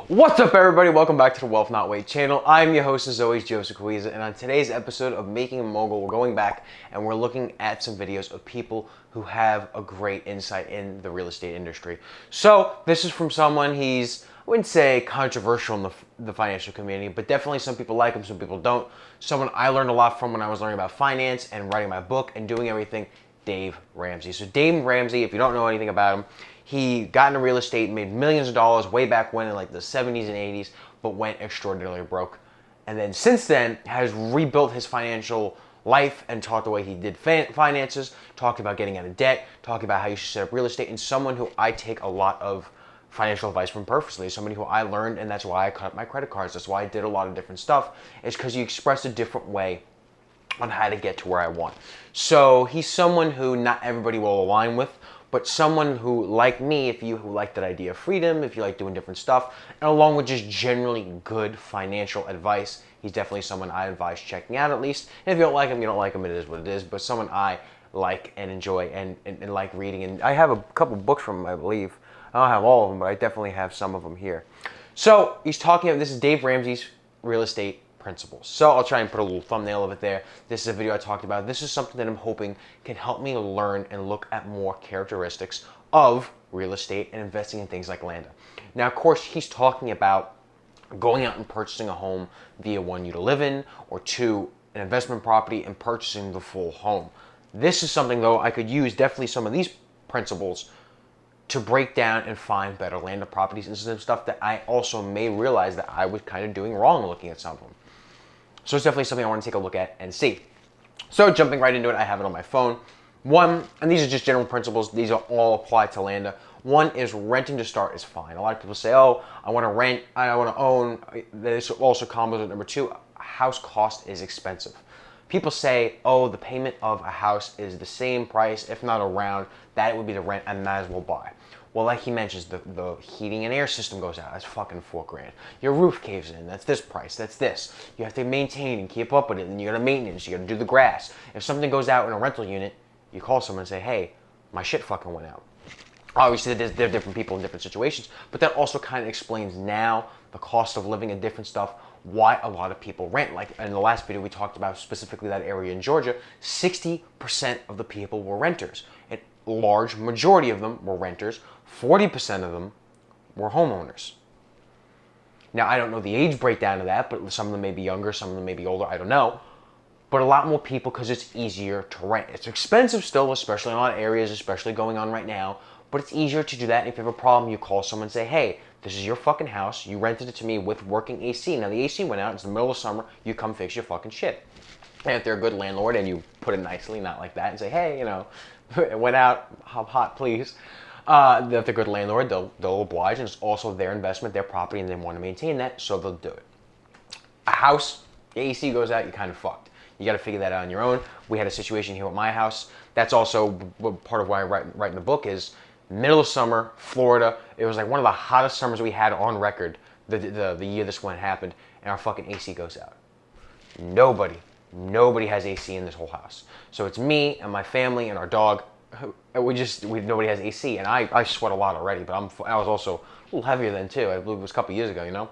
What's up, everybody? Welcome back to the Wealth Not Wait channel. I'm your host, as always, Joseph Kawisa, and on today's episode of Making a Mogul, we're going back and we're looking at some videos of people who have a great insight in the real estate industry. So this is from someone, I wouldn't say controversial in the financial community, but definitely some people like him, some people don't. Someone I learned a lot from when I was learning about finance and writing my book and doing everything, Dave Ramsey. So Dave Ramsey, if you don't know anything about him, he got into real estate and made millions of dollars way back when in like the 70s and 80s, but went extraordinarily broke. And then since then has rebuilt his financial life and taught the way he did finances, talked about getting out of debt, talking about how you should set up real estate, and someone who I take a lot of financial advice from purposely, somebody who I learned, and that's why I cut up my credit cards, that's why I did a lot of different stuff, is because you express a different way on how to get to where I want. So he's someone who not everybody will align with, but someone who, like me, if you who like that idea of freedom, if you like doing different stuff, and along with just generally good financial advice, he's definitely someone I advise checking out at least. And if you don't like him, you don't like him, it is what it is, but someone I like and enjoy and like reading. And I have a couple books from him, I believe. I don't have all of them, but I definitely have some of them here. So he's talking about, this is Dave Ramsey's real estate principles. So I'll try and put a little thumbnail of it there. This is a video I talked about. This is something that I'm hoping can help me learn and look at more characteristics of real estate and investing in things like Landa. Now, of course, he's talking about going out and purchasing a home via one, you to live in, or two, an investment property, and purchasing the full home. This is something, though, I could use definitely some of these principles to break down and find better Landa properties and some stuff that I also may realize that I was kind of doing wrong looking at some of them. So it's definitely something I want to take a look at and see. So jumping right into it, I have it on my phone. One, and these are just general principles, these are all applied to Landa. One is renting to start is fine. A lot of people say, oh, I want to rent, I want to own. This also comes with number two, house cost is expensive. People say, oh, the payment of a house is the same price, if not around, that it would be the rent, I might as well buy. Well, like he mentions, the heating and air system goes out. That's fucking $4,000. Your roof caves in. That's this price. That's this. You have to maintain and keep up with it. And you got to maintenance. You got to do the grass. If something goes out in a rental unit, you call someone and say, hey, my shit fucking went out. Obviously, there are different people in different situations, but that also kind of explains now the cost of living and different stuff, why a lot of people rent. Like in the last video, we talked about specifically that area in Georgia, 60% of the people were renters. A large majority of them were renters. 40% of them were homeowners. Now, I don't know the age breakdown of that, but some of them may be younger, some of them may be older, I don't know. But a lot more people because it's easier to rent. It's expensive still, especially in a lot of areas, especially going on right now, but it's easier to do that. And if you have a problem, you call someone and say, hey, this is your fucking house, you rented it to me with working AC. Now, the AC went out, it's the middle of summer, you come fix your fucking shit. And if they're a good landlord and you put it nicely, not like that, and say, hey, you know, it went out, hot, please. If they're a good landlord, they'll oblige, and it's also their investment, their property, and they want to maintain that, so they'll do it. A house, the AC goes out, you're kind of fucked. You got to figure that out on your own. We had a situation here at my house. That's also part of why I write in the book is middle of summer, Florida. It was like one of the hottest summers we had on record the year this one happened, and our fucking AC goes out. Nobody has AC in this whole house. So it's me and my family and our dog. Nobody has AC, and I sweat a lot already, but I was also a little heavier then too. I believe it was a couple years ago, you know.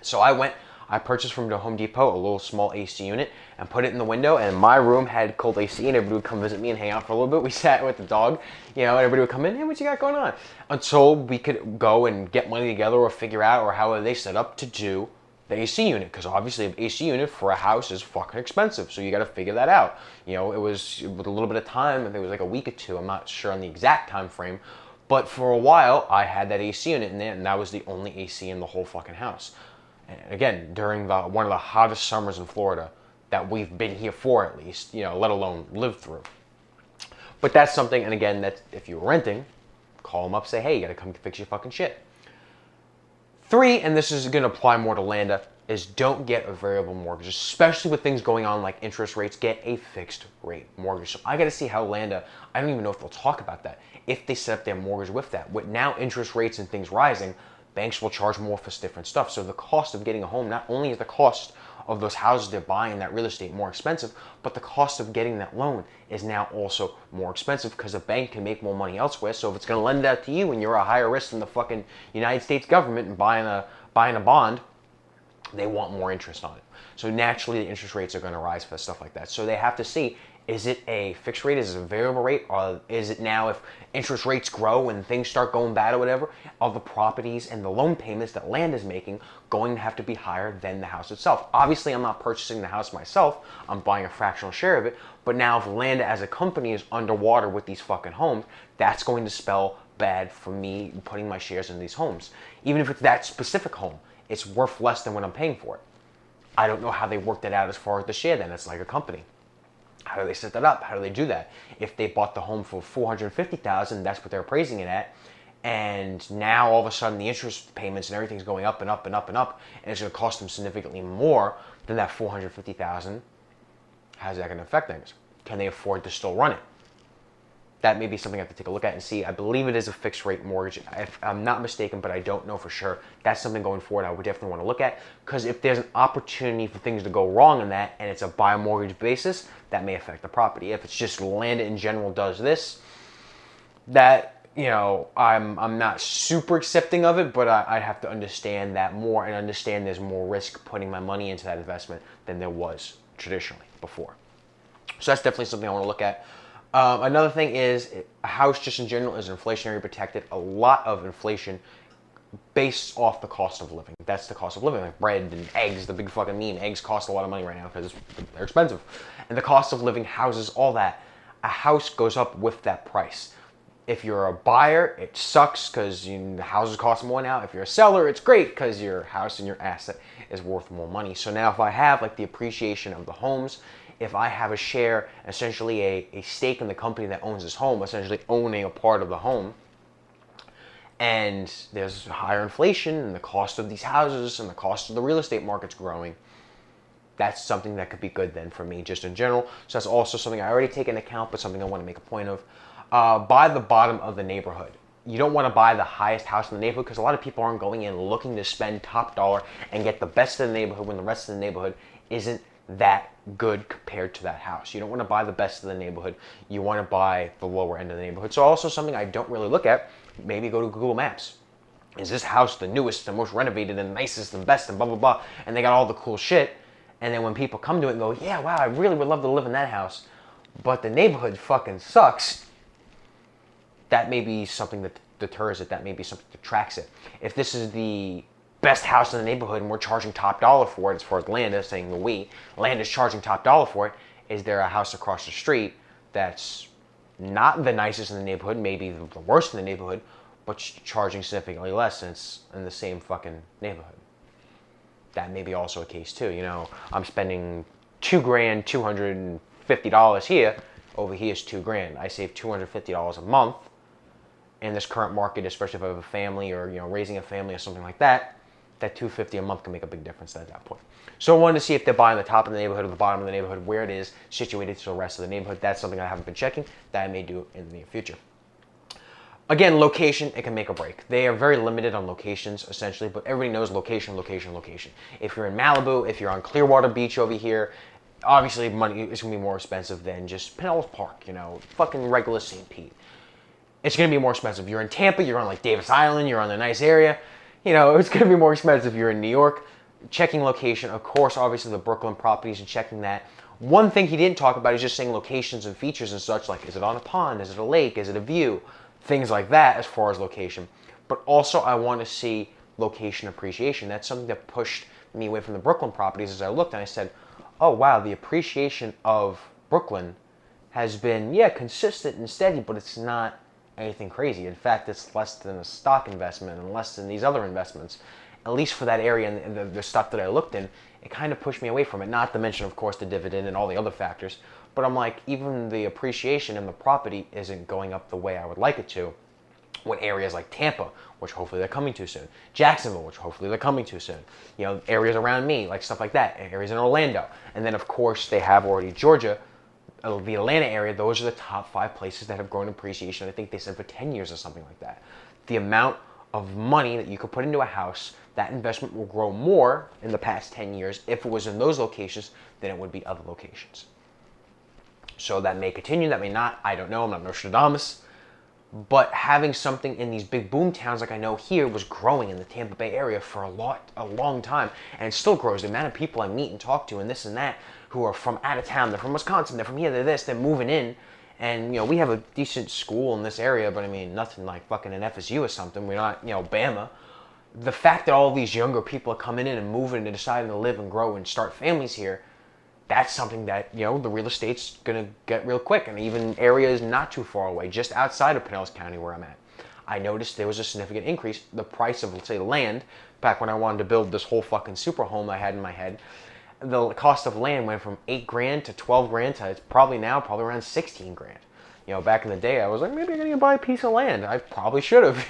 So I purchased from the Home Depot a little small AC unit and put it in the window, and my room had cold AC, and everybody would come visit me and hang out for a little bit. We sat with the dog, you know, and everybody would come in, hey, what you got going on? Until we could go and get money together or figure out or however they set up to do the AC unit, because obviously an AC unit for a house is fucking expensive, so you got to figure that out. You know, it was with a little bit of time, I think it was like a week or two, I'm not sure on the exact time frame, but for a while I had that AC unit in there, and that was the only AC in the whole fucking house. And again, during one of the hottest summers in Florida that we've been here for, at least, you know, let alone lived through. But that's something, and again, that if you're renting, call them up, say, hey, you got to come fix your fucking shit. 3, and this is going to apply more to Landa, is don't get a variable mortgage, especially with things going on like interest rates. Get a fixed rate mortgage. So I got to see how Landa, I don't even know if they'll talk about that, if they set up their mortgage with that. With now interest rates and things rising, banks will charge more for different stuff. So the cost of getting a home, not only is the cost of those houses they're buying, that real estate, more expensive, but the cost of getting that loan is now also more expensive because a bank can make more money elsewhere. So if it's going to lend out to you and you're a higher risk than the fucking United States government and buying buying a bond, they want more interest on it. So naturally, the interest rates are going to rise for stuff like that. So they have to see, is it a fixed rate? Is it a variable rate? Or is it now, if interest rates grow and things start going bad or whatever, are the properties and the loan payments that land is making going to have to be higher than the house itself? Obviously, I'm not purchasing the house myself. I'm buying a fractional share of it. But now if Landa as a company is underwater with these fucking homes, that's going to spell bad for me putting my shares in these homes. Even if it's that specific home, it's worth less than what I'm paying for it. I don't know how they worked it out as far as the share then. It's like a company. How do they set that up? How do they do that? If they bought the home for $450,000, that's what they're appraising it at. And now all of a sudden the interest payments and everything's going up and up and up and up, and it's going to cost them significantly more than that $450,000. How's that going to affect things? Can they afford to still run it? That may be something I have to take a look at and see. I believe it is a fixed rate mortgage. If I'm not mistaken, but I don't know for sure. That's something going forward I would definitely want to look at, because if there's an opportunity for things to go wrong in that and it's a buy mortgage basis, that may affect the property. If it's just Landa in general does this, that, you know, I'm not super accepting of it, but I'd have to understand that more and understand there's more risk putting my money into that investment than there was traditionally before. So that's definitely something I want to look at. Another thing is, a house just in general is inflationary protected. A lot of inflation based off the cost of living. That's the cost of living, like bread and eggs, the big fucking meme. Eggs cost a lot of money right now because they're expensive. And the cost of living, houses, all that. A house goes up with that price. If you're a buyer, it sucks because the houses cost more now. If you're a seller, it's great because your house and your asset is worth more money. So now if I have like the appreciation of the homes, if I have a share, essentially a stake in the company that owns this home, essentially owning a part of the home, and there's higher inflation and the cost of these houses and the cost of the real estate market's growing, that's something that could be good then for me just in general. So that's also something I already take into account, but something I want to make a point of. Buy the bottom of the neighborhood. You don't want to buy the highest house in the neighborhood because a lot of people aren't going in looking to spend top dollar and get the best of the neighborhood when the rest of the neighborhood isn't that good compared to that house. You don't want to buy the best of the neighborhood. You want to buy the lower end of the neighborhood. So also something I don't really look at, maybe go to Google Maps. Is this house the newest, the most renovated, and nicest, and best, and blah, blah, blah, and they got all the cool shit. And then when people come to it and go, yeah, wow, I really would love to live in that house, but the neighborhood fucking sucks, that may be something that deters it. That may be something that detracts it. If this is the best house in the neighborhood and we're charging top dollar for it, as far as Landa, saying the Landa's charging top dollar for it, is there a house across the street that's not the nicest in the neighborhood, maybe the worst in the neighborhood, but charging significantly less and it's in the same fucking neighborhood? That may be also a case too. You know, I'm spending $2,000, $250 here. Over here is $2,000. I save $250 a month in this current market, especially if I have a family or, you know, raising a family or something like that. That $250 a month can make a big difference at that point. So I wanted to see if they're buying the top of the neighborhood or the bottom of the neighborhood, where it is situated to the rest of the neighborhood. That's something I haven't been checking that I may do in the near future. Again, location, it can make or break. They are very limited on locations, essentially, but everybody knows location, location, location. If you're in Malibu, if you're on Clearwater Beach over here, obviously money is going to be more expensive than just Pinellas Park, you know, fucking regular St. Pete. It's going to be more expensive. You're in Tampa, you're on like Davis Island, you're on a nice area. You know, it's going to be more expensive if you're in New York. Checking location, of course, obviously the Brooklyn properties and checking that. One thing he didn't talk about is just saying locations and features and such, like is it on a pond, is it a lake, is it a view, things like that as far as location. But also I want to see location appreciation. That's something that pushed me away from the Brooklyn properties as I looked and I said, oh wow, the appreciation of Brooklyn has been, yeah, consistent and steady, but it's not anything crazy. In fact, it's less than a stock investment and less than these other investments. At least for that area and the stuff that I looked in, it kind of pushed me away from it. Not to mention, of course, the dividend and all the other factors. But I'm like, even the appreciation in the property isn't going up the way I would like it to. When areas like Tampa, which hopefully they're coming to soon, Jacksonville, which hopefully they're coming to soon, you know, areas around me, like stuff like that, areas in Orlando. And then, of course, they have already Georgia, the Atlanta area. Those are the top 5 places that have grown appreciation. I think they said for 10 years or something like that. The amount of money that you could put into a house, that investment will grow more in the past 10 years if it was in those locations than it would be other locations. So that may continue, that may not, I don't know, I'm not Nostradamus, But having something in these big boom towns like I know here was growing in the Tampa Bay area for a long time, and it still grows. The amount of people I meet and talk to and this and that who are from out of town, they're from Wisconsin, they're from here, they're this, they're moving in. And, we have a decent school in this area, but I mean, nothing like fucking an FSU or something. We're not, Bama. The fact that all these younger people are coming in and moving and deciding to live and grow and start families here, that's something that, the real estate's going to get real quick. And even areas not too far away, just outside of Pinellas County where I'm at, I noticed there was a significant increase. The price of, let's say, land, back when I wanted to build this whole fucking super home I had in my head, the cost of land went from $8,000 to $12,000 to it's probably around $16,000. Back in the day, I was like, maybe I'm going to buy a piece of land. I probably should have,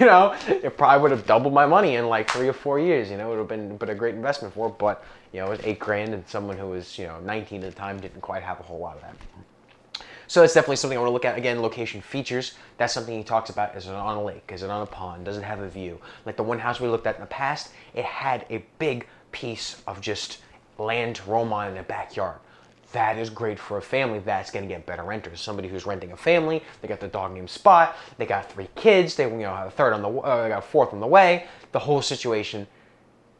It probably would have doubled my money in like 3 or 4 years, It would have been a great investment for it. But, it was $8,000, and someone who was, 19 at the time didn't quite have a whole lot of that. So that's definitely something I want to look at. Again, location features. That's something he talks about. Is it on a lake? Is it on a pond? Does it have a view? Like the one house we looked at in the past, it had a big piece of just land to roam on in their backyard. That is great for a family that's going to get better renters. Somebody who's renting a family, they got the dog named Spot, they got 3 kids, they have a they got a 4th on the way. The whole situation,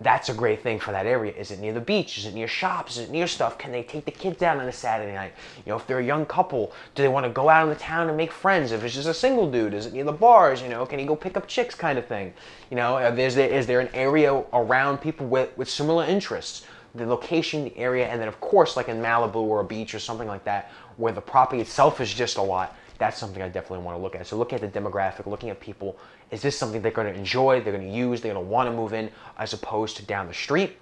that's a great thing for that area. Is it near the beach? Is it near shops? Is it near stuff? Can they take the kids down on a Saturday night? If they're a young couple, do they want to go out in the town and make friends? If it's just a single dude, is it near the bars? Can he go pick up chicks kind of thing? Is there an area around people with similar interests? The location, the area, and then of course like in Malibu or a beach or something like that where the property itself is just a lot, that's something I definitely want to look at. So looking at the demographic, looking at people, is this something they're going to enjoy, they're going to use, they're going to want to move in as opposed to down the street?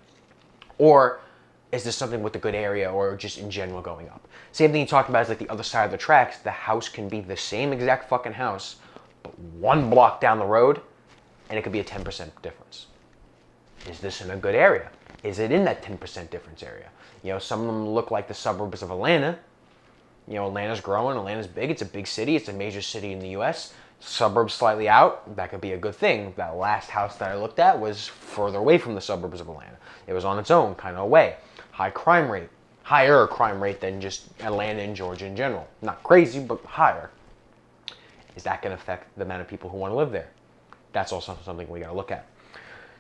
Or is this something with a good area or just in general going up? Same thing you talked about is like the other side of the tracks. The house can be the same exact fucking house, but 1 block down the road, and it could be a 10% difference. Is this in a good area? Is it in that 10% difference area? Some of them look like the suburbs of Atlanta. Atlanta's growing, Atlanta's big, it's a big city, it's a major city in the US. Suburbs slightly out, that could be a good thing. That last house that I looked at was further away from the suburbs of Atlanta. It was on its own, kind of away. Higher crime rate than just Atlanta and Georgia in general. Not crazy, but higher. Is that going to affect the amount of people who want to live there? That's also something we got to look at.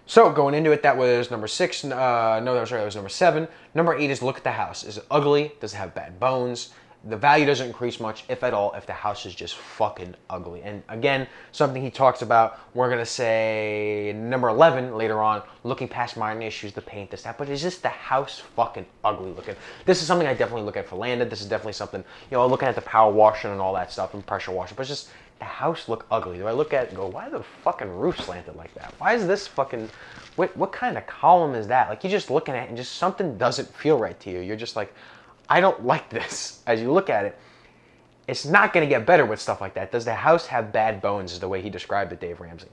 So going into it, that was number 6. That was number 7. Number 8 is look at the house. Is it ugly? Does it have bad bones? The value doesn't increase much, if at all, if the house is just fucking ugly. And again, something he talks about, we're going to say number 11 later on, looking past minor issues, the paint, this, that. But is just the house fucking ugly looking? This is something I definitely look at for Landa. This is definitely something, looking at the power washing and all that stuff and pressure washing. But it's just, the house look ugly. Do I look at it and go, why are the fucking roof slanted like that? Why is this fucking, what kind of column is that? Like, you're just looking at it and just something doesn't feel right to you. You're just like, I don't like this. As you look at it, it's not going to get better with stuff like that. Does the house have bad bones is the way he described it, Dave Ramsey.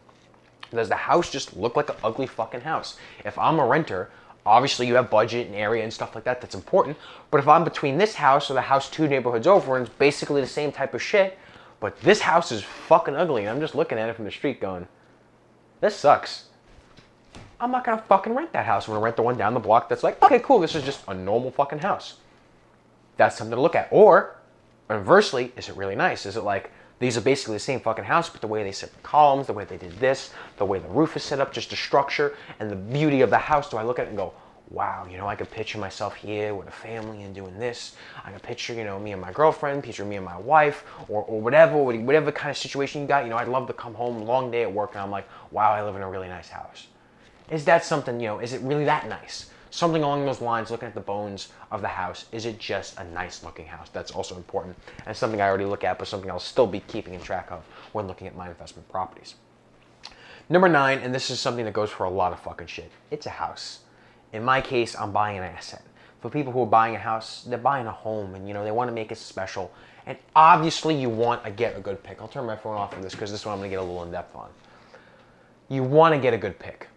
Does the house just look like an ugly fucking house? If I'm a renter, obviously you have budget and area and stuff like that, that's important. But if I'm between this house or the house 2 neighborhoods over and it's basically the same type of shit, but this house is fucking ugly and I'm just looking at it from the street going, this sucks. I'm not going to fucking rent that house. I'm going to rent the one down the block that's like, okay, cool, this is just a normal fucking house. That's something to look at. Or, inversely, is it really nice? Is it like, these are basically the same fucking house, but the way they set the columns, the way they did this, the way the roof is set up, just the structure and the beauty of the house, do I look at it and go, wow, I could picture myself here with a family and doing this. I could picture, me and my girlfriend, picture me and my wife, or whatever kind of situation you got. I'd love to come home, long day at work, and I'm like, wow, I live in a really nice house. Is that something, is it really that nice? Something along those lines, looking at the bones of the house. Is it just a nice looking house? That's also important. And something I already look at, but something I'll still be keeping in track of when looking at my investment properties. Number 9, and this is something that goes for a lot of fucking shit. It's a house. In my case, I'm buying an asset. For people who are buying a house, they're buying a home and, they want to make it special. And obviously you want to get a good pick. I'll turn my phone off for this because this one I'm going to get a little in depth on. You want to get a good pick.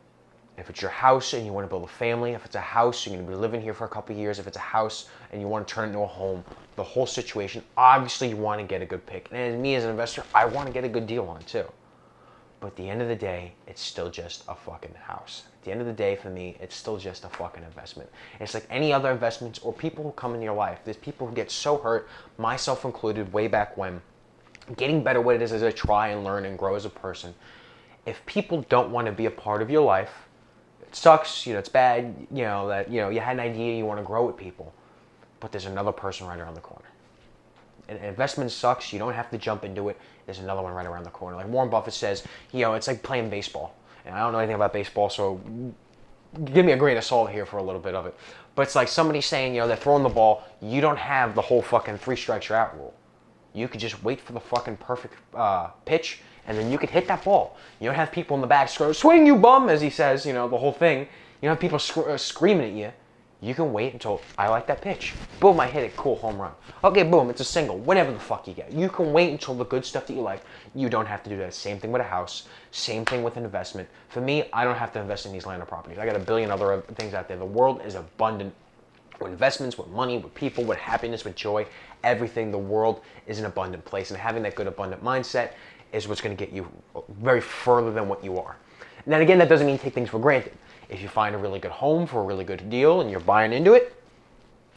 If it's your house and you want to build a family, if it's a house, you're going to be living here for a couple of years, if it's a house and you want to turn it into a home, the whole situation, obviously you want to get a good pick. And as me as an investor, I want to get a good deal on it too. But at the end of the day, it's still just a fucking house. At the end of the day, for me, it's still just a fucking investment. It's like any other investments or people who come in your life. There's people who get so hurt, myself included, way back when. getting better what it is as I try and learn and grow as a person. If people don't want to be a part of your life, it sucks, it's bad, that, you had an idea, you want to grow with people, but there's another person right around the corner. And investment sucks, you don't have to jump into it, there's another one right around the corner. Like Warren Buffett says, it's like playing baseball. And I don't know anything about baseball, so give me a grain of salt here for a little bit of it. But it's like somebody saying, they're throwing the ball, you don't have the whole fucking 3 strikes you're out rule. You could just wait for the fucking perfect pitch, and then you could hit that ball. You don't have people in the back swing you bum, as he says, the whole thing. You don't have people screaming at you. You can wait until, I like that pitch. Boom, I hit it, cool, home run. Okay, boom, it's a single, whatever the fuck you get. You can wait until the good stuff that you like. You don't have to do that. Same thing with a house, same thing with an investment. For me, I don't have to invest in these Landa properties. I got a billion other things out there. The world is abundant with investments, with money, with people, with happiness, with joy, everything. The world is an abundant place, and having that good abundant mindset is what's going to get you very further than what you are. And then again, that doesn't mean take things for granted. If you find a really good home for a really good deal and you're buying into it,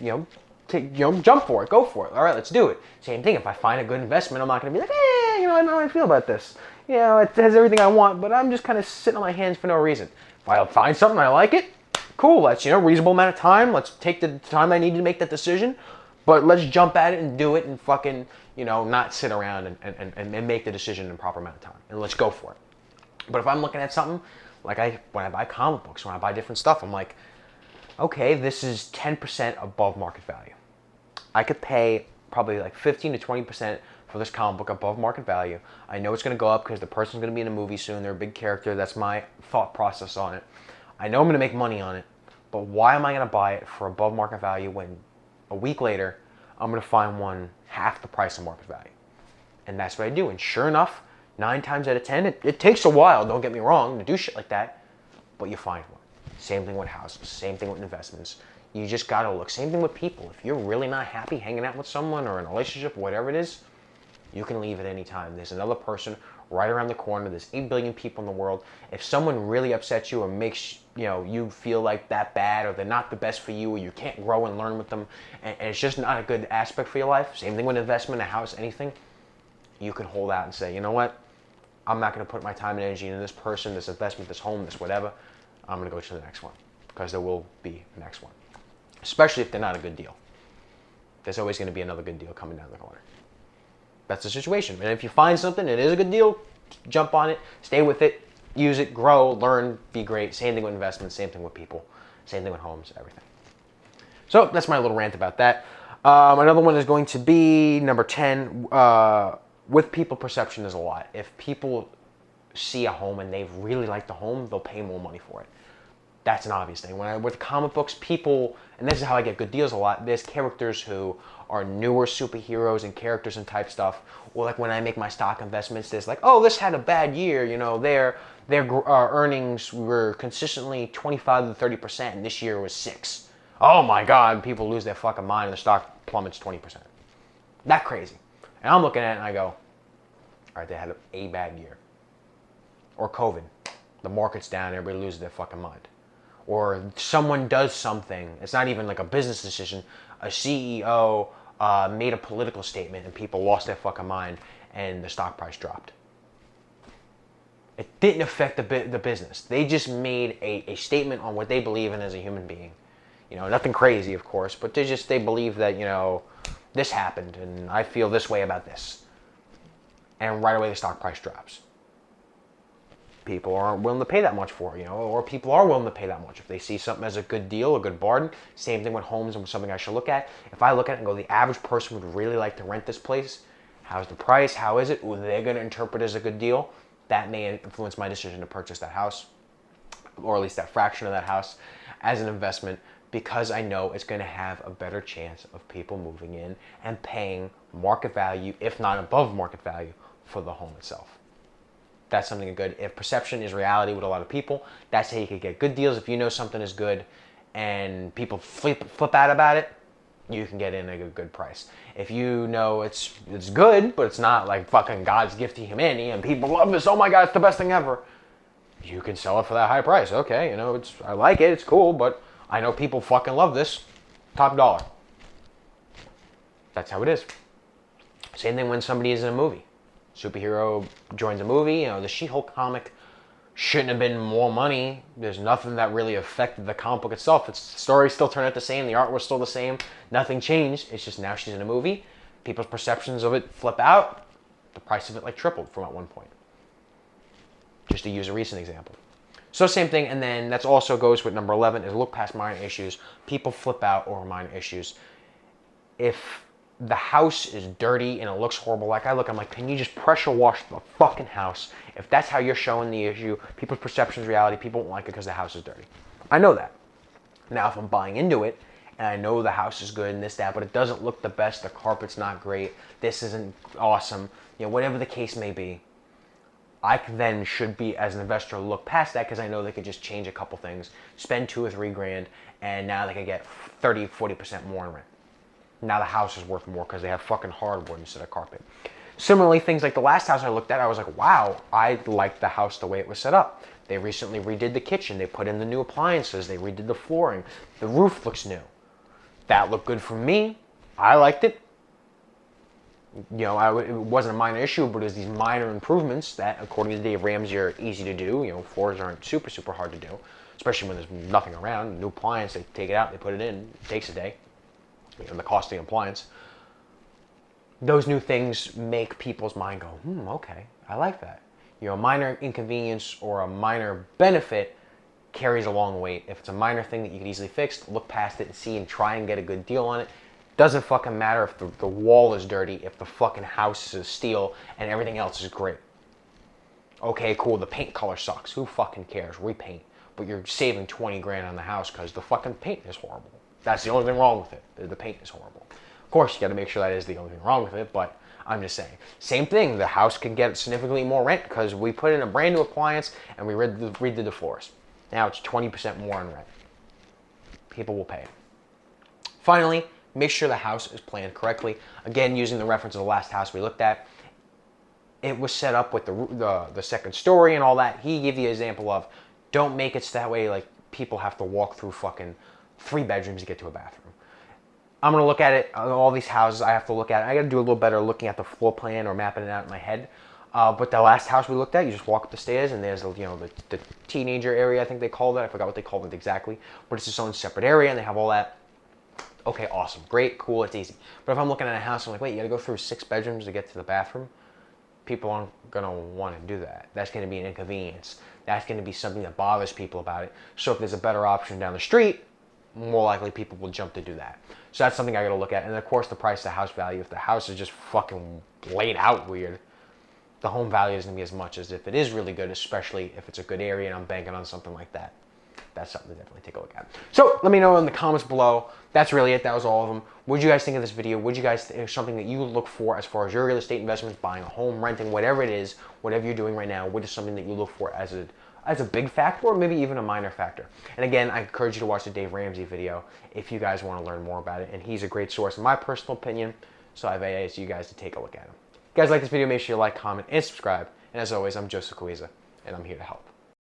jump for it, go for it. All right, let's do it. Same thing. If I find a good investment, I'm not going to be like, I don't know how I feel about this. It has everything I want, but I'm just kind of sitting on my hands for no reason. If I find something I like it, cool. Let's reasonable amount of time. Let's take the time I need to make that decision, but let's jump at it and do it and fucking not sit around and make the decision in a proper amount of time. And let's go for it. But if I'm looking at something, like when I buy comic books, when I buy different stuff, I'm like, okay, this is 10% above market value. I could pay probably like 15 to 20% for this comic book above market value. I know it's going to go up because the person's going to be in a movie soon. They're a big character. That's my thought process on it. I know I'm going to make money on it, but why am I going to buy it for above market value when a week later I'm going to find one half the price of market value? And that's what I do. And sure enough, 9 times out of 10, it takes a while, don't get me wrong, to do shit like that, but you find one. Same thing with houses, same thing with investments. You just gotta look. Same thing with people. If you're really not happy hanging out with someone or in a relationship, whatever it is, you can leave at any time. There's another person right around the corner. There's 8 billion people in the world. If someone really upsets you or makes you feel like that bad, or they're not the best for you, or you can't grow and learn with them, and it's just not a good aspect for your life, same thing with investment, a house, anything, you can hold out and say, you know what? I'm not going to put my time and energy into this person, this investment, this home, this whatever. I'm going to go to the next one, because there will be the next one, especially if they're not a good deal. There's always going to be another good deal coming down the corner. That's the situation. And if you find something, it is a good deal, jump on it, stay with it, use it, grow, learn, be great. Same thing with investments, same thing with people, same thing with homes, everything. So that's my little rant about that. Another one is going to be number 10. With people, perception is a lot. If people see a home and they really like the home, they'll pay more money for it. That's an obvious thing. With comic books, people, and this is how I get good deals a lot, there's characters who are newer superheroes and characters and type stuff. Or like when I make my stock investments, there's like, oh, this had a bad year. Their earnings were consistently 25 to 30%, and this year was 6. Oh my God, people lose their fucking mind and the stock plummets 20%. That crazy. And I'm looking at it and I go, all right, they had a bad year. Or COVID. The market's down, everybody loses their fucking mind. Or someone does something, it's not even like a business decision, a CEO made a political statement and people lost their fucking mind and the stock price dropped. It didn't affect the business. They just made a statement on what they believe in as a human being. Nothing crazy, of course, but they believe that, this happened and I feel this way about this. And right away the stock price drops. People aren't willing to pay that much for it, or people are willing to pay that much. If they see something as a good deal, a good bargain, same thing with homes and something I should look at. If I look at it and go, the average person would really like to rent this place, how's the price, how is it? Well, they're going to interpret it as a good deal. That may influence my decision to purchase that house, or at least that fraction of that house, as an investment, because I know it's going to have a better chance of people moving in and paying market value, if not above market value, for the home itself. That's something good. If perception is reality with a lot of people, that's how you can get good deals. If you know something is good and people flip out about it, you can get in at a good price. If you know it's good, but it's not like fucking God's gift to humanity and people love this, oh my God, it's the best thing ever, you can sell it for that high price. Okay, I like it, it's cool, but I know people fucking love this. Top dollar. That's how it is. Same thing when somebody is in a movie. Superhero joins a movie. You know, the She-Hulk comic shouldn't have been more money. There's nothing that really affected the comic book itself. Its story still turned out the same. The art was still the same. Nothing changed. It's just now she's in a movie. People's perceptions of it flip out. The price of it like tripled from at one point. Just to use a recent example. So same thing, and then that also goes with number 11 is look past minor issues. People flip out over minor issues. If the house is dirty and it looks horrible, like I look, I'm like, can you just pressure wash the fucking house? If that's how you're showing the issue, people's perceptions, reality, people won't like it because the house is dirty. I know that. Now, if I'm buying into it, and I know the house is good and this, that, but it doesn't look the best, the carpet's not great, this isn't awesome, you know, whatever the case may be, I then should be, as an investor, look past that because I know they could just change a couple things, spend $2 or $3 grand, and now they could get 30, 40% more in rent. Now the house is worth more because they have fucking hardwood instead of carpet. Similarly, things like the last house I looked at, I was like, wow, I liked the house the way it was set up. They recently redid the kitchen. They put in the new appliances. They redid the flooring. The roof looks new. That looked good for me. I liked it. You know, it wasn't a minor issue, but it was these minor improvements that, according to Dave Ramsey, are easy to do. You know, floors aren't super, super hard to do, especially when there's nothing around. New appliance, they take it out, they put it in. It takes a day. You know, the cost of the appliance. Those new things make people's mind go, okay, I like that. You know, a minor inconvenience or a minor benefit carries a long weight. If it's a minor thing that you can easily fix, look past it and see and try and get a good deal on it. Doesn't fucking matter if the wall is dirty, if the fucking house is steel and everything else is great. Okay, cool, the paint color sucks. Who fucking cares? Repaint. But you're saving 20 grand on the house because the fucking paint is horrible. That's the only thing wrong with it. The paint is horrible. Of course, you got to make sure that is the only thing wrong with it, but I'm just saying. Same thing, the house can get significantly more rent because we put in a brand new appliance and we redid the floors. Now it's 20% more in rent. People will pay it. Finally, make sure the house is planned correctly. Again, using the reference of the last house we looked at, it was set up with the second story and all that. He gave the example of, don't make it so that way like people have to walk through fucking 3 bedrooms to get to a bathroom. I'm going to look at it, all these houses I have to look at. I got to do a little better looking at the floor plan or mapping it out in my head. But the last house we looked at, you just walk up the stairs and there's, you know, the teenager area, I think they called it. I forgot what they called it exactly. But it's its own separate area and they have all that. Okay, awesome, great, cool, it's easy. But if I'm looking at a house, I'm like, wait, you got to go through 6 bedrooms to get to the bathroom? People aren't going to want to do that. That's going to be an inconvenience. That's going to be something that bothers people about it. So if there's a better option down the street, more likely people will jump to do that. So that's something I got to look at. And of course, the price of house value. If the house is just fucking laid out weird, the home value isn't going to be as much as if it is really good, especially if it's a good area and I'm banking on something like that. That's something to definitely take a look at. So let me know in the comments below. That's really it. That was all of them. What did you guys think of this video? What did you guys think something that you look for as far as your real estate investments, buying a home, renting, whatever it is, whatever you're doing right now? What is something that you look for as a big factor or maybe even a minor factor? And again, I encourage you to watch the Dave Ramsey video if you guys want to learn more about it. And he's a great source in my personal opinion. So I've asked you guys to take a look at him. If you guys like this video, make sure you like, comment, and subscribe. And as always, I'm Joseph Cuiza, and I'm here to help.